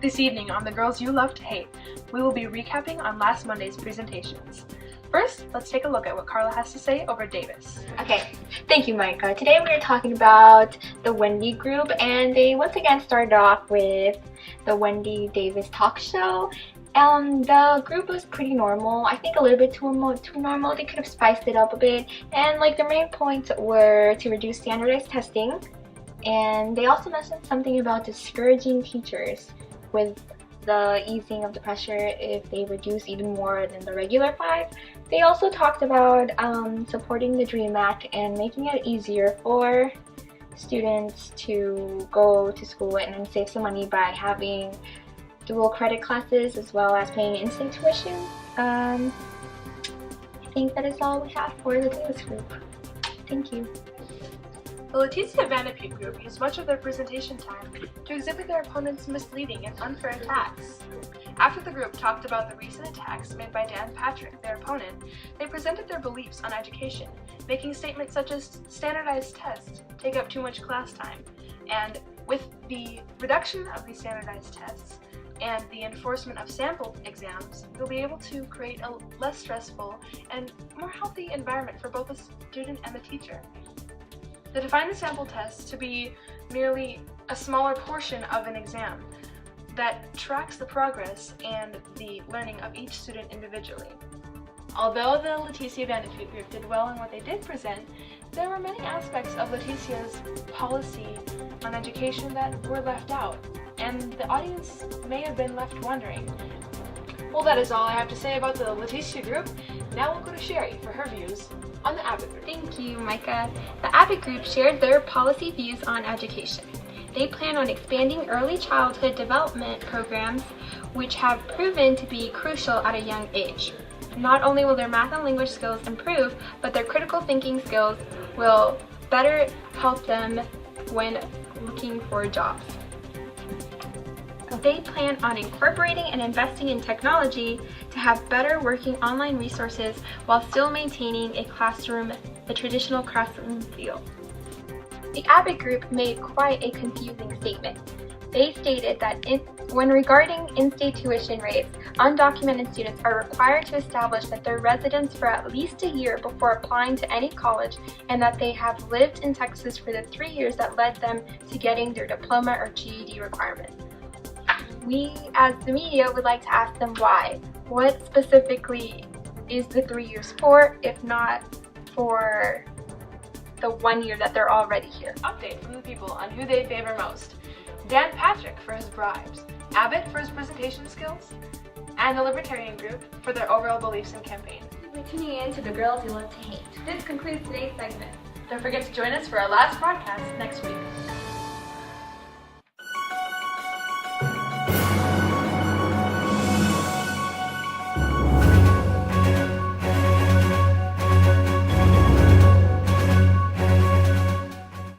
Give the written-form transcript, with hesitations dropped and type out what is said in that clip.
This evening on the Girls You Love to Hate, we will be recapping on last Monday's presentations. First, let's take a look at what Carla has to say over Davis. Okay, thank you, Micah. Today we are talking about the Wendy group, and they once again started off with the Wendy Davis talk show. The group was pretty normal. I think a little bit too normal. They could have spiced it up a bit. And like the main points were to reduce standardized testing, and they also mentioned something about discouraging teachers with the easing of the pressure if they reduce even more than the regular 5. They also talked about supporting the DREAM Act and making it easier for students to go to school and then save some money by having dual credit classes as well as paying in-state tuition. I think that is all we have for the Davis group. Thank you. The Leticia Vanderpute group used much of their presentation time to exhibit their opponents' misleading and unfair attacks. After the group talked about the recent attacks made by Dan Patrick, their opponent, they presented their beliefs on education, making statements such as standardized tests take up too much class time, and with the reduction of these standardized tests and the enforcement of sample exams, you'll be able to create a less stressful and more healthy environment for both the student and the teacher. They define the sample test to be merely a smaller portion of an exam that tracks the progress and the learning of each student individually. Although the Leticia Vanderpute group did well in what they did present, there were many aspects of Leticia's policy on education that were left out, and the audience may have been left wondering. Well, that is all I have to say about the Leticia group. Now we'll go to Sherry for her views on the Abbott group. Thank you, Micah. The Abbott group shared their policy views on education. They plan on expanding early childhood development programs, which have proven to be crucial at a young age. Not only will their math and language skills improve, but their critical thinking skills will better help them when looking for jobs. They plan on incorporating and investing in technology to have better working online resources while still maintaining a traditional classroom feel. The Abbott group made quite a confusing statement. They stated that when regarding in-state tuition rates, undocumented students are required to establish that they're residents for at least a year before applying to any college, and that they have lived in Texas for the 3 years that led them to getting their diploma or GED requirement. We, as the media, would like to ask them why. What specifically is the 3 years for, if not for the 1 year that they're already here? Update from the people on who they favor most. Dan Patrick for his bribes, Abbott for his presentation skills, and the Libertarian group for their overall beliefs and campaign. We're tuning in to the Girls You Love to Hate. This concludes today's segment. Don't forget to join us for our last broadcast next week.